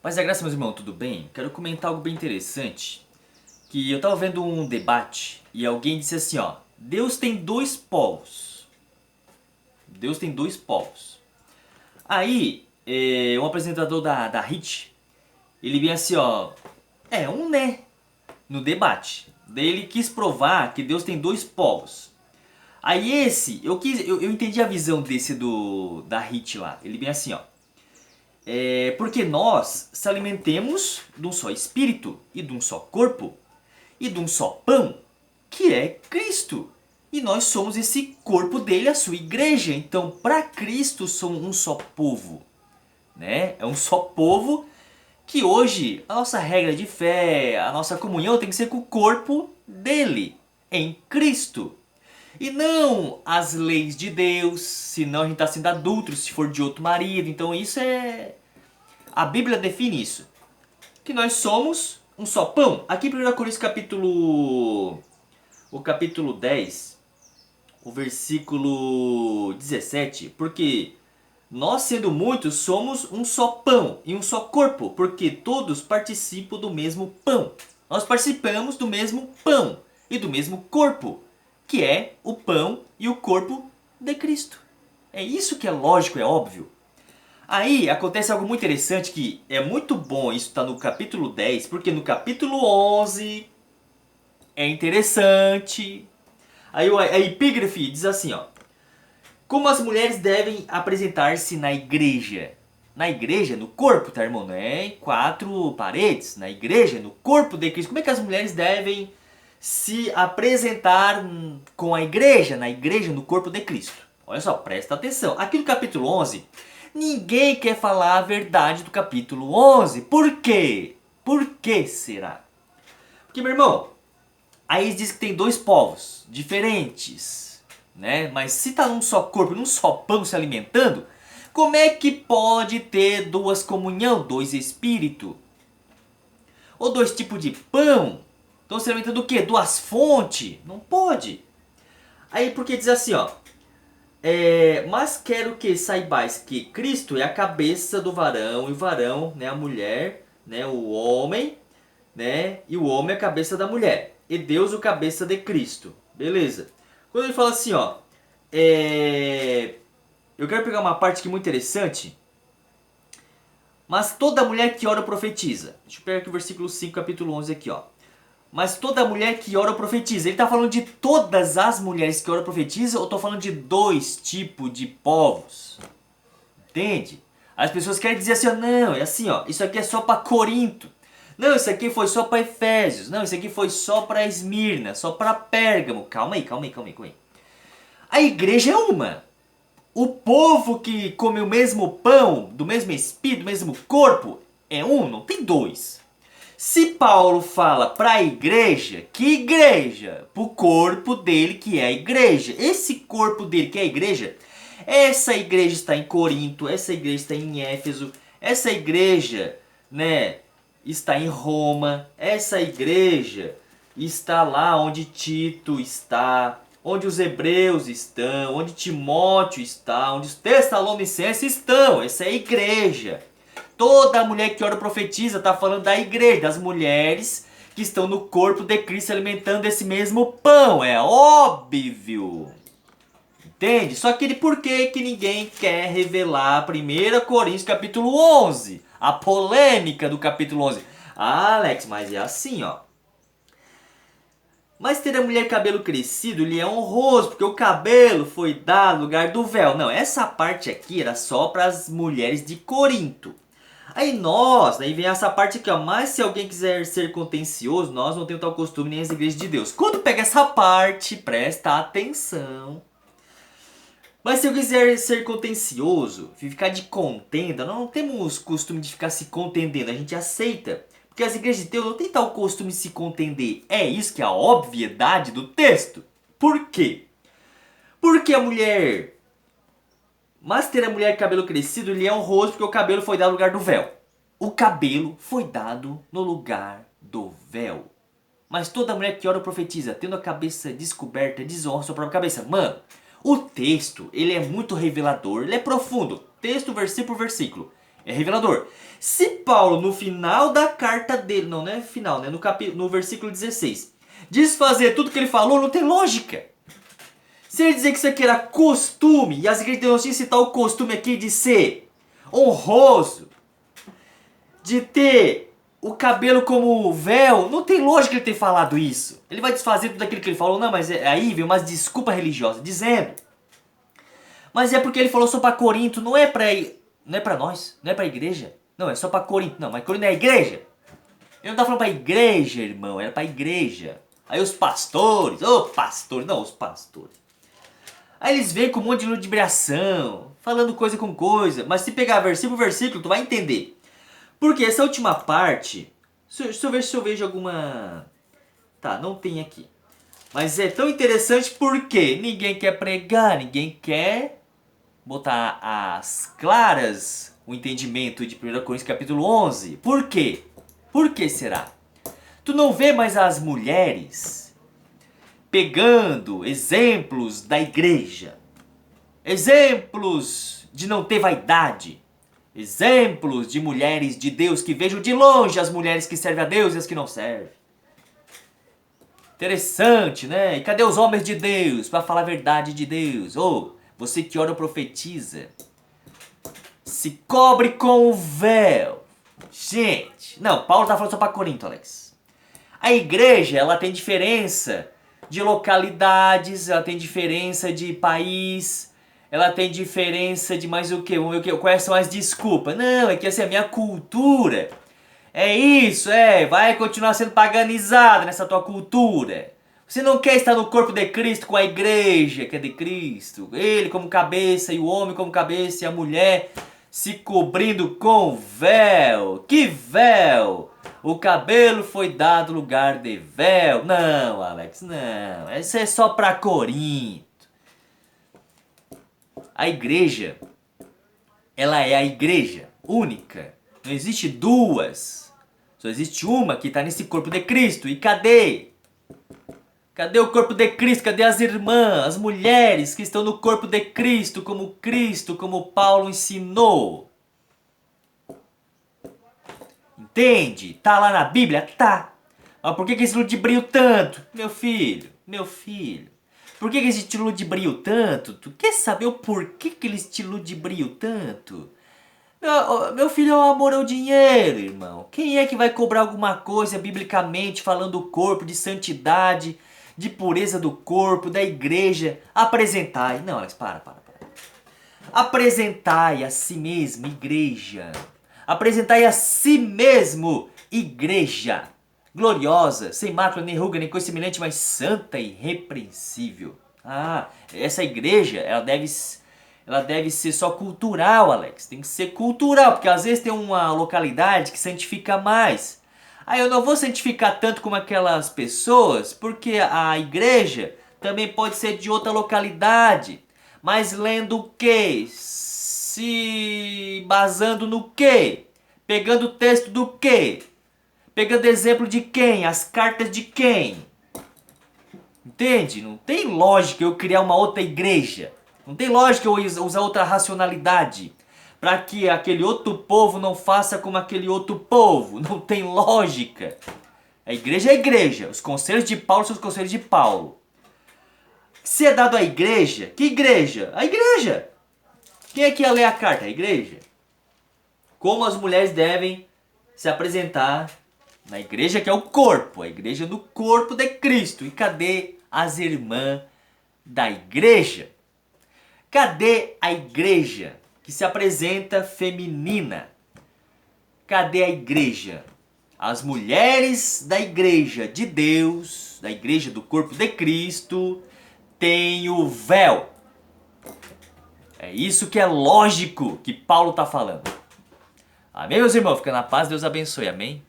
Paz e graça, meus irmãos, tudo bem? Quero comentar algo bem interessante. Que eu tava vendo um debate e alguém disse assim, ó. Deus tem dois povos. Deus tem dois povos. Aí, um apresentador da HIT, ele vem assim, ó. Um né, no debate. Daí ele quis provar que Deus tem dois povos. Aí eu entendi a visão desse da HIT lá. Ele vem assim, ó. Porque nós se alimentemos de um só espírito e de um só corpo e de um só pão, que é Cristo. E nós somos esse corpo dele, a sua igreja. Então, para Cristo, somos um só povo. Né? É um só povo que hoje a nossa regra de fé, a nossa comunhão tem que ser com o corpo dele, em Cristo. E não as leis de Deus, senão a gente está sendo adúltero se for de outro marido. Então isso é... A Bíblia define isso. Que nós somos um só pão. Aqui em 1 Coríntios o capítulo 10, o versículo 17. Porque nós sendo muitos somos um só pão e um só corpo. Porque todos participam do mesmo pão. Nós participamos do mesmo pão e do mesmo corpo. Que é o pão e o corpo de Cristo. É isso que é lógico, é óbvio. Aí acontece algo muito interessante que é muito bom isso estar no capítulo 10, porque no capítulo 11 é interessante. Aí a epígrafe diz assim, ó. Como as mulheres devem apresentar-se na igreja? Na igreja, no corpo, tá, irmão? Não é em quatro paredes. Na igreja, no corpo de Cristo. Como é que as mulheres devem se apresentar com a igreja? Na igreja, no corpo de Cristo. Olha só, presta atenção. Aqui no capítulo 11... ninguém quer falar a verdade do capítulo 11. Por quê? Por que será? Porque, meu irmão, aí diz que tem dois povos diferentes, né? Mas se tá num só corpo, num só pão se alimentando, como é que pode ter duas comunhão, dois espíritos? Ou dois tipos de pão? Estão se alimentando do quê? Duas fontes? Não pode. Aí porque diz assim, ó. Mas quero que saibais que Cristo é a cabeça do varão, e o varão, né, a mulher, né, o homem, né, e o homem é a cabeça da mulher, e Deus o cabeça de Cristo. Beleza. Quando ele fala assim, ó, eu quero pegar uma parte aqui muito interessante. Mas toda mulher que ora profetiza. Deixa eu pegar aqui o versículo 5, capítulo 11 aqui, ó. Mas toda mulher que ora profetiza. Ele está falando de todas as mulheres que oram profetiza ou estou falando de dois tipos de povos? Entende? As pessoas querem dizer assim, ó, não, é assim, ó, isso aqui é só para Corinto. Não, isso aqui foi só para Efésios. Não, isso aqui foi só para Esmirna, só para Pérgamo. Calma aí, calma aí, calma aí, calma aí. A igreja é uma. O povo que come o mesmo pão, do mesmo espírito, do mesmo corpo, é um, não tem dois. Se Paulo fala para a igreja, que igreja? Para o corpo dele que é a igreja. Esse corpo dele que é a igreja, essa igreja está em Corinto, essa igreja está em Éfeso, essa igreja, né, está em Roma, essa igreja está lá onde Tito está, onde os hebreus estão, onde Timóteo está, onde os tessalonicenses estão. Essa é a igreja. Toda mulher que ora profetiza está falando da igreja, das mulheres que estão no corpo de Cristo se alimentando desse mesmo pão. É óbvio. Entende? Só que por que ninguém quer revelar 1 Coríntios capítulo 11? A polêmica do capítulo 11. Ah, Alex, mas é assim, ó. Mas ter a mulher cabelo crescido lhe é honroso, porque o cabelo foi dado no lugar do véu. Não, essa parte aqui era só para as mulheres de Corinto. Aí vem essa parte aqui, ó. Mas se alguém quiser ser contencioso, nós não temos tal costume nem as igrejas de Deus. Quando pega essa parte, presta atenção. Mas se eu quiser ser contencioso, ficar de contenda, nós não temos costume de ficar se contendendo, a gente aceita. Porque as igrejas de Deus não têm tal costume de se contender. É isso que é a obviedade do texto. Por quê? Porque a mulher... Mas ter a mulher cabelo crescido lhe é honroso porque o cabelo foi dado no lugar do véu. O cabelo foi dado no lugar do véu. Mas toda mulher que ora profetiza, tendo a cabeça descoberta, desonra sua própria cabeça. Mano, o texto, ele é muito revelador, ele é profundo. Texto, versículo por versículo. É revelador. Se Paulo, no final da carta dele, não é final, né? No versículo 16, desfazer tudo que ele falou, não tem lógica. Se ele dizer que isso aqui era costume, e as igrejas não tinham citar o costume aqui de ser honroso, de ter o cabelo como véu, não tem lógica ele ter falado isso. Ele vai desfazer tudo aquilo que ele falou, não, mas aí vem umas desculpas religiosas, dizendo. Mas é porque ele falou só pra Corinto, não é pra nós, não é pra igreja. Não, é só pra Corinto. Não, mas Corinto não é igreja. Ele não tá falando pra igreja, irmão, era pra igreja. Aí os pastores, os pastores. Aí eles vêm com um monte de ludibriação, falando coisa com coisa. Mas se pegar versículo por versículo, tu vai entender. Porque essa última parte, se eu vejo alguma... Tá, não tem aqui. Mas é tão interessante porque ninguém quer pregar, ninguém quer botar às claras o entendimento de 1 Coríntios capítulo 11. Por quê? Por que será? Tu não vê mais as mulheres pegando exemplos da igreja, exemplos de não ter vaidade, exemplos de mulheres de Deus que vejam de longe as mulheres que servem a Deus e as que não servem. Interessante, né? E cadê os homens de Deus para falar a verdade de Deus? Ou você que ora ou profetiza, se cobre com o véu. Gente, não, Paulo tá falando só para Corinto, Alex. A igreja, ela tem diferença de localidades, ela tem diferença de país, ela tem diferença de mais o quê? Quais são as desculpas? Não, é que essa é a minha cultura. É isso, vai continuar sendo paganizada nessa tua cultura. Você não quer estar no corpo de Cristo com a igreja que é de Cristo. Ele como cabeça e o homem como cabeça e a mulher se cobrindo com véu. Que véu? O cabelo foi dado lugar de véu. Não, Alex, não. Isso é só pra Corinto. A igreja, ela é a igreja única. Não existe duas. Só existe uma que está nesse corpo de Cristo. E cadê? Cadê o corpo de Cristo? Cadê as irmãs, as mulheres que estão no corpo de Cristo, como Paulo ensinou? Entende? Tá lá na Bíblia? Tá. Mas por que eles ludibriam tanto? Meu filho. Por que eles te ludibriam tanto? Tu quer saber o porquê que eles te ludibriam tanto? Meu filho, é o amor ao dinheiro, irmão. Quem é que vai cobrar alguma coisa biblicamente falando do corpo, de santidade, de pureza do corpo, da igreja? Apresentai. Não, Alex, para. Apresentai a si mesmo, igreja. Apresentai a si mesmo, igreja. Gloriosa, sem mácula, nem ruga, nem coisa semelhante, mas santa e irrepreensível. Essa igreja, ela deve ser só cultural, Alex. Tem que ser cultural, porque às vezes tem uma localidade que santifica mais. Aí eu não vou santificar tanto como aquelas pessoas, porque a igreja também pode ser de outra localidade. Mas lendo o quê? Se basando no quê? Pegando o texto do quê? Pegando exemplo de quem? As cartas de quem? Entende? Não tem lógica eu criar uma outra igreja. Não tem lógica eu usar outra racionalidade para que aquele outro povo não faça como aquele outro povo. Não tem lógica. A igreja é a igreja. Os conselhos de Paulo são os conselhos de Paulo. Se é dado à igreja, que igreja? A igreja. Quem é que ia ler a carta? A igreja. Como as mulheres devem se apresentar na igreja que é o corpo. A igreja no corpo de Cristo. E cadê as irmãs da igreja? Cadê a igreja que se apresenta feminina? Cadê a igreja? As mulheres da igreja de Deus, da igreja do corpo de Cristo, têm o véu. É isso que é lógico que Paulo está falando. Amém, meus irmãos? Fica na paz, Deus abençoe. Amém?